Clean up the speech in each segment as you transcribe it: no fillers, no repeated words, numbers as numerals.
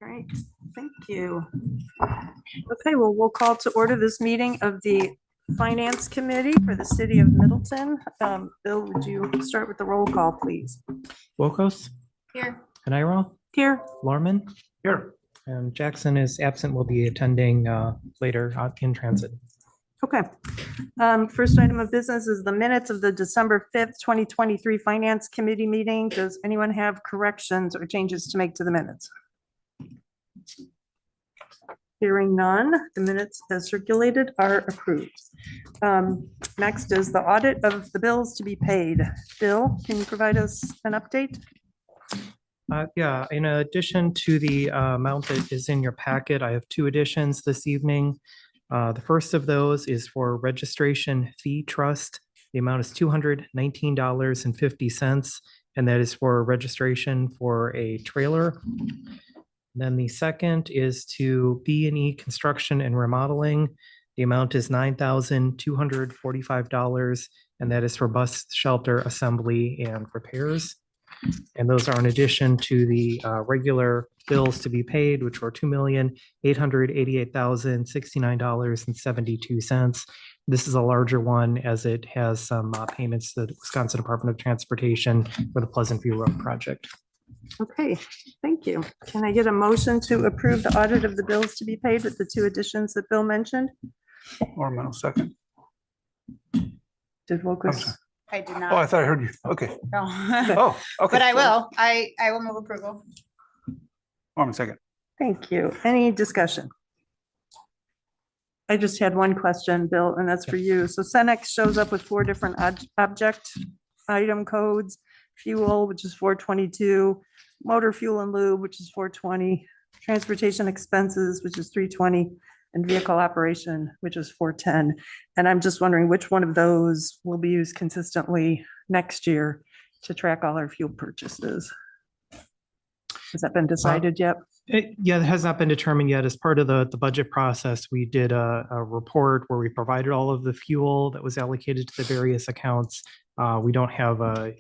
Great, thank you. Okay, well, we'll call to order this meeting of the Finance Committee for the City of Middleton. Bill, would you start with the roll call, please? Wilkos, Here. Caniro, Here. Lorman, Here. and Jackson is absent, will be attending later in transit. Okay. First item of business is the minutes of the December 5th, 2023 Finance Committee meeting. Does anyone have corrections or changes to make to the minutes? Hearing none, the minutes as circulated are approved. Next is the audit of the bills to be paid. Bill, can you provide us an update? Yeah, in addition to the amount that is in your packet, I have two additions this evening. The first of those is for registration fee trust. The amount is $219.50, and that is for registration for a trailer. Then the second is to B&E Construction and Remodeling. The amount is $9,245, and that is for bus shelter assembly and repairs. And those are in addition to the regular bills to be paid, which were $2,888,069.72. This is a larger one as it has some payments to the Wisconsin Department of Transportation for the Pleasant View Road project. Okay, thank you. Can I get a motion to approve the audit of the bills to be paid with the two additions that Bill mentioned? Orman, second. Did Wilkos? I did Oh, not. I thought I heard you. Okay. No. Oh, okay. But I will. I will move approval. Orman, second. Thank you. Any discussion? I just had one question, Bill, and that's for you. So Cenex shows up with 4 different object item codes: fuel, which is 422, motor fuel and lube, which is 420, transportation expenses, which is 320, and vehicle operation, which is 410. And I'm just wondering which one of those will be used consistently next year to track all our fuel purchases. Has that been decided yet? Yeah, it has not been determined yet. As part of the budget process, we did a report where we provided all of the fuel that was allocated to the various accounts. We don't have a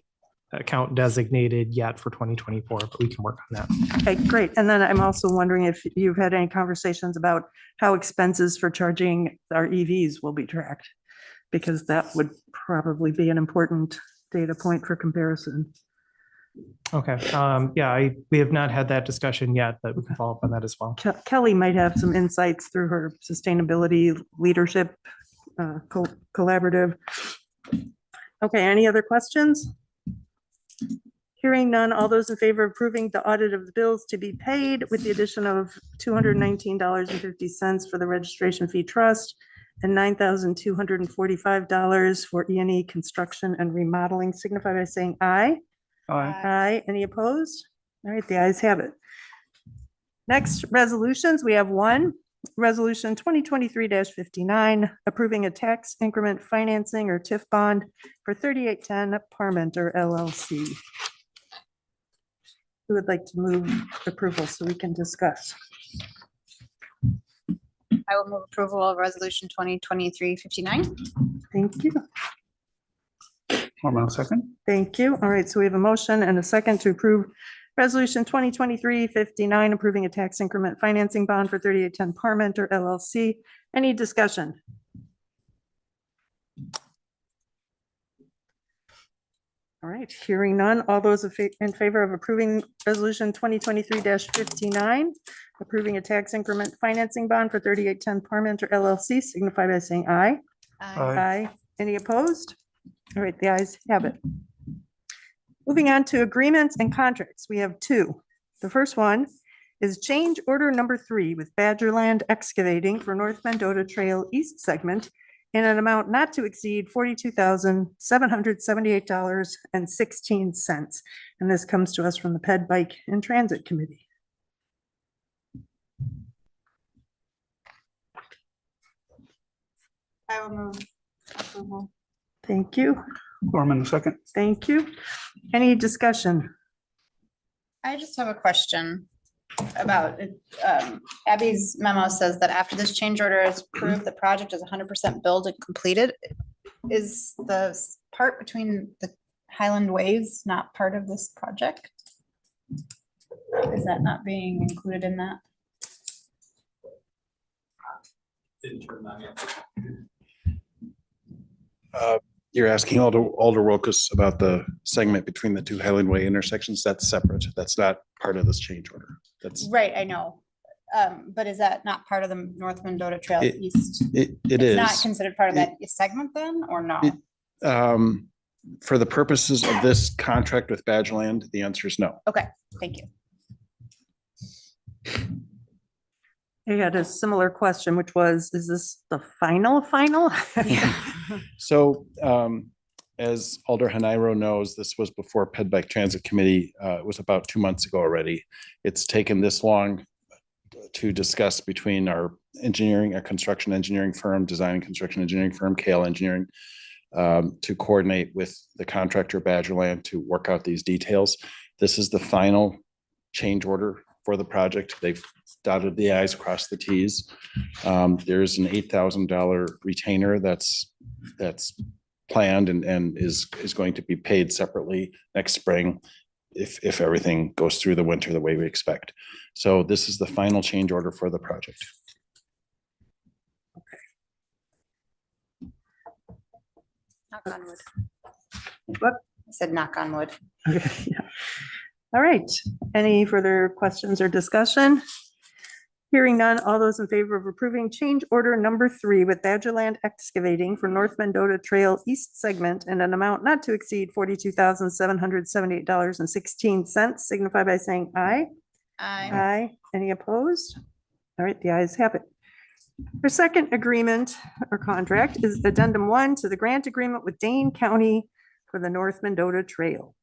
account designated yet for 2024, but we can work on that. Okay, great. And then I'm also wondering if you've had any conversations about how expenses for charging our EVs will be tracked, because that would probably be an important data point for comparison. Okay, yeah, we have not had that discussion yet, but we can follow up on that as well. Kelly might have some insights through her sustainability leadership collaborative. Okay, any other questions? Hearing none, all those in favor of approving the audit of the bills to be paid with the addition of $219.50 for the registration fee trust and $9,245 for E&E construction and remodeling, signify by saying aye. Aye. Aye. Any opposed? All right, the ayes have it. Next resolutions, we have one. Resolution 2023-59, approving a tax increment financing or TIF bond for 3810 Parmenter LLC. Who would like to move approval so we can discuss? I will move approval of resolution 2023-59. Thank you. Orman, second. Thank you. All right, so we have a motion and a second to approve Resolution 2023-59, approving a tax increment financing bond for 3810 Parmenter LLC. Any discussion? All right, hearing none. All those in favor of approving Resolution 2023-59, approving a tax increment financing bond for 3810 Parmenter LLC, signify by saying aye. Aye. Aye. Any opposed? All right, the ayes have it. Moving on to agreements and contracts, we have 2. The first one is change order number 3 with Badgerland Excavating for North Mendota Trail East segment in an amount not to exceed $42,778.16. And this comes to us from the Ped Bike and Transit Committee. I will move approval. Thank you. Orman, second. Thank you. Any discussion? I just have a question about it. Abby's memo says that after this change order is approved, the project is 100% built and completed. Is the part between the Highland Ways not part of this project? Is that not being included in that? You're asking Alder Wilkes about the segment between the two Highland Way intersections. That's separate. That's not part of this change order. That's, Right, I know. But is that not part of the North Mendota Trail It- East? it It's not is. considered part of that segment then, or no? For the purposes of this contract with Badgerland, the answer is no. Okay, thank you. I had a similar question, which was, is this the final? So as Alder Haniro knows, this was before Ped Bike Transit Committee. It was about 2 months ago already. It's taken this long to discuss between our construction engineering firm, design and construction engineering firm, KL Engineering, to coordinate with the contractor Badgerland to work out these details. This is the final change order for the project. They've dotted the i's, crossed the t's. There's an $8,000 retainer that's planned and is going to be paid separately next spring if everything goes through the winter the way we expect. So this is the final change order for the project. Knock on wood. What? I said knock on wood. Okay, yeah. All right. Any further questions or discussion? Hearing none, all those in favor of approving change order number 3 with Badgerland Excavating for North Mendota Trail East segment and an amount not to exceed $42,778.16, signify by saying aye. Aye. Any opposed? All right, the ayes have it. Our second agreement or contract is addendum 1 to the grant agreement with Dane County for the North Mendota Trail.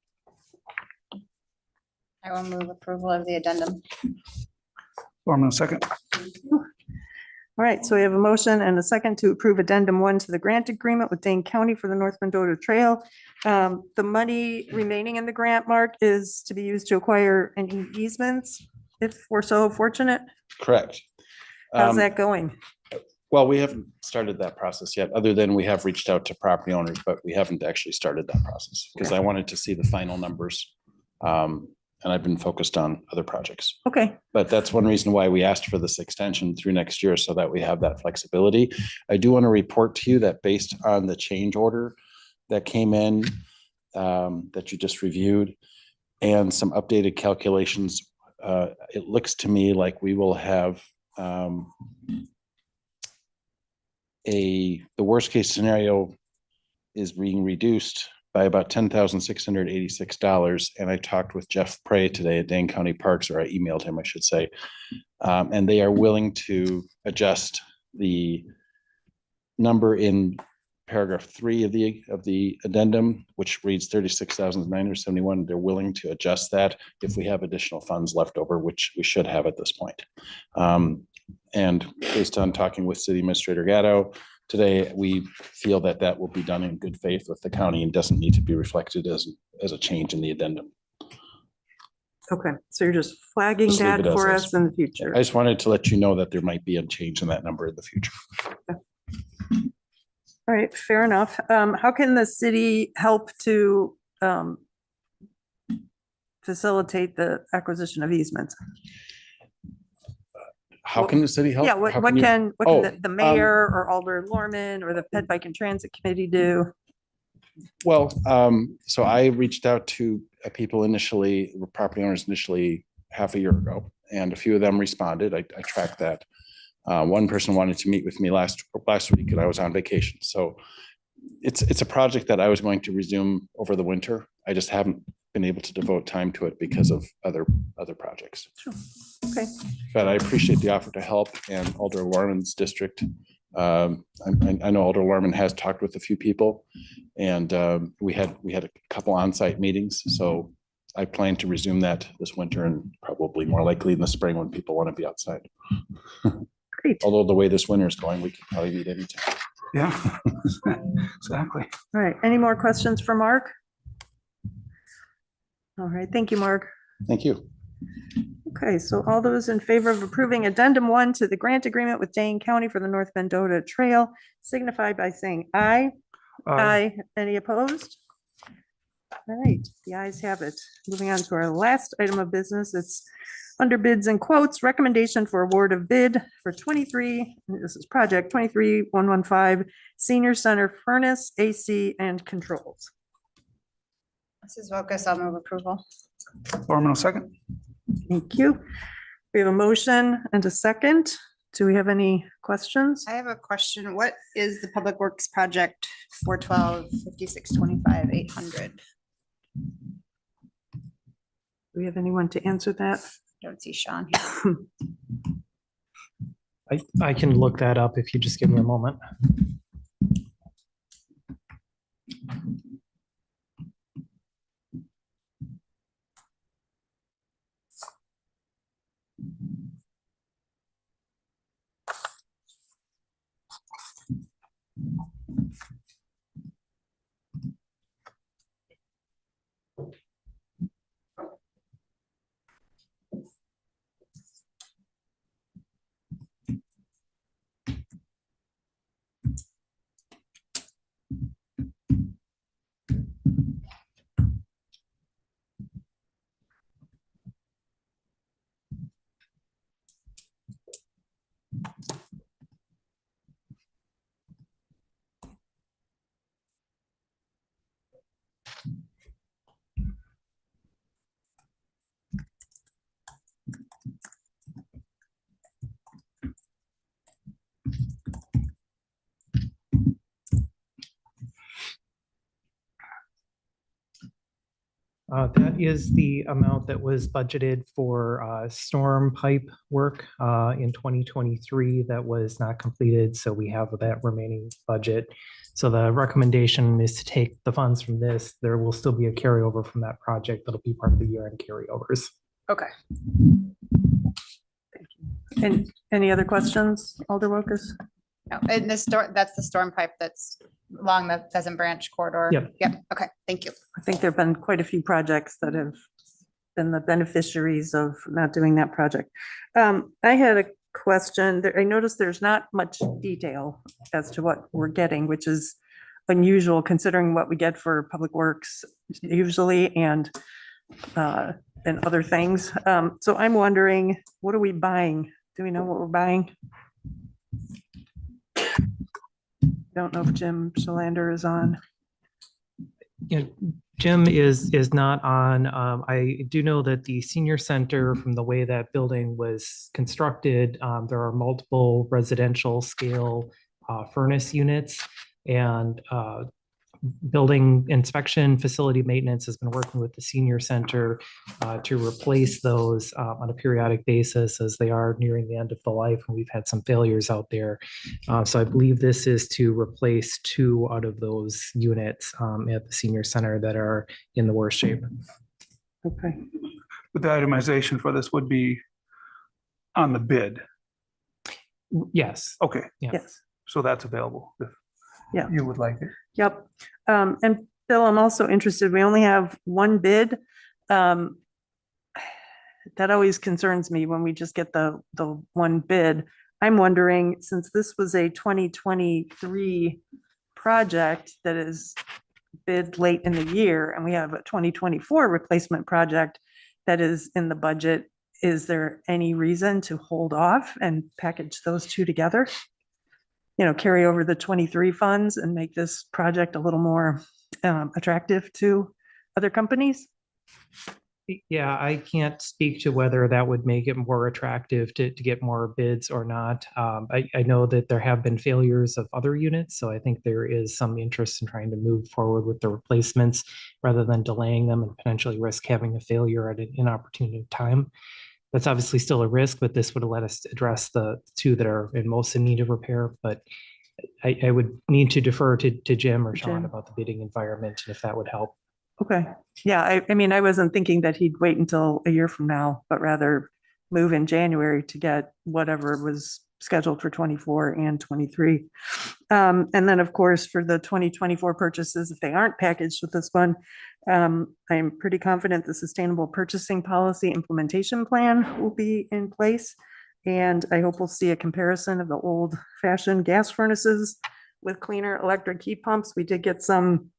I will move approval of the addendum. Mormon, second. All right, so we have a motion and a second to approve addendum 1 to the grant agreement with Dane County for the North Mendota Trail. The money remaining in the grant, Mark, is to be used to acquire any easements, if we're so fortunate. Correct. How's that going? Well, we haven't started that process yet, other than we have reached out to property owners, but we haven't actually started that process because I wanted to see the final numbers. And I've been focused on other projects. Okay, But that's one reason why we asked for this extension through next year so that we have that flexibility. I do want to report to you that based on the change order that came in, that you just reviewed, and some updated calculations, it looks to me like we will have the worst case scenario is being reduced by about $10,686. And I talked with Jeff Prey today at Dane County Parks, or I emailed him, I should say. And they are willing to adjust the number in paragraph 3 of the addendum, which reads 36,971. They're willing to adjust that if we have additional funds left over, which we should have at this point. And based on talking with City Administrator Gatto today, we feel that that will be done in good faith with the county and doesn't need to be reflected as a change in the addendum. okay, so you're just flagging Just leave that it as for is. us in the future. I just wanted to let you know that there might be a change in that number in the future. All right, fair enough. How can the city help to facilitate the acquisition of easements? How can the city help? Yeah, How what you- can Oh, the mayor or Alder Lorman or the Ped Bike and Transit Committee do? Well, so I reached out to people initially, property owners initially half a year ago, and a few of them responded. I tracked that. One person wanted to meet with me last week, and I was on vacation. So it's a project that I was going to resume over the winter. I just haven't been able to devote time to it because of other projects. Okay, But I appreciate the offer to help, and Alder Lorman's district. I know Alder Lorman has talked with a few people, and we had a couple on-site meetings. So I plan to resume that this winter, and probably more likely in the spring when people want to be outside. great. Although the way this winter is going, we could probably meet anytime. Yeah, exactly. All right, any more questions for Mark? All right, thank you, Mark. Thank you. Okay, so all those in favor of approving addendum 1 to the grant agreement with Dane County for the North Mendota Trail signify by saying aye. Aye. Any opposed? All All right, the ayes have it. Moving on to our last item of business, it's under bids and quotes, recommendation for award of bid for 23, this is project 23-115, Senior Center Furnace, AC and Controls. This is Vocus. I'll move approval. Thorman will second. Thank you. We have a motion and a second. Do we have any questions? I have a question. What is the Public Works project 412-5625-800? Do we have anyone to answer that? Don't see Sean here. I can look that up if you just give me a moment. That is the amount that was budgeted for storm pipe work in 2023 that was not completed. So we have that remaining budget. So the recommendation is to take the funds from this. There will still be a carryover from that project that'll be part of the year-end carryovers. Okay. And any other questions, Alder Wilkes? No, and that's the storm pipe that's along the Pheasant Branch corridor. Yep. Okay. Thank you. I think there've been quite a few projects that have been the beneficiaries of not doing that project. I had a question. I noticed there's not much detail as to what we're getting, which is unusual considering what we get for Public Works usually and other things. So I'm wondering, what are we buying? Do we know what we're buying? Don't know if Jim Shalander is on. Yeah, Jim is not on. I do know that the senior center, from the way that building was constructed, there are multiple residential scale furnace units, and building inspection, facility maintenance has been working with the senior center to replace those on a periodic basis as they are nearing the end of the life, and we've had some failures out there. So I believe this is to replace 2 out of those units at the senior center that are in the worst shape. Okay. But the itemization for this would be on the bid. Yes. Okay, Yeah. Yes. so that's available if Yeah. you would like it. Yep. And Bill, I'm also interested, we only have one bid. That always concerns me when we just get the one bid. I'm wondering, since this was a 2023 project that is bid late in the year, and we have a 2024 replacement project that is in the budget, is there any reason to hold off and package those two together? You know, carry over the 23 funds and make this project a little more attractive to other companies? Yeah, I can't speak to whether that would make it more attractive to get more bids or not. I know that there have been failures of other units, so I think there is some interest in trying to move forward with the replacements rather than delaying them and potentially risk having a failure at an inopportune time. That's obviously still a risk, but this would let us address the 2 that are in most in need of repair. But I would need to defer to Jim or Sean Jim. about the bidding environment and if that would help. Okay, yeah, I mean, I wasn't thinking that he'd wait until a year from now, but rather move in January to get whatever was scheduled for 24 and 23. And then, of course, for the 2024 purchases, if they aren't packaged with this one, I'm pretty confident the Sustainable Purchasing Policy Implementation Plan will be in place. And I hope we'll see a comparison of the old fashioned gas furnaces with cleaner electric heat pumps. We did get some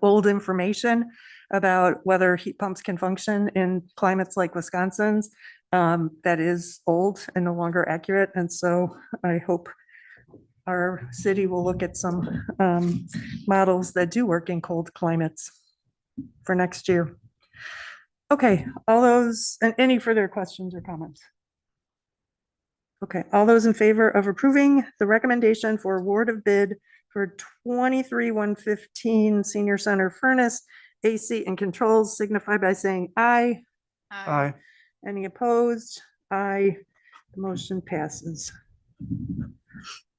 old information about whether heat pumps can function in climates like Wisconsin's. That is old and no longer accurate. And so I hope our city will look at some models that do work in cold climates for next year. Okay, all those, and any further questions or comments? Okay, all those in favor of approving the recommendation for award of bid for 23-115 Senior Center Furnace, AC and controls signify by saying aye. Aye. Any opposed? Aye. The motion passes.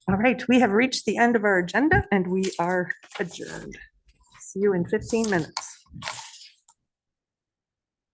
All right, we have reached the end of our agenda and we are adjourned. See you in 15 minutes.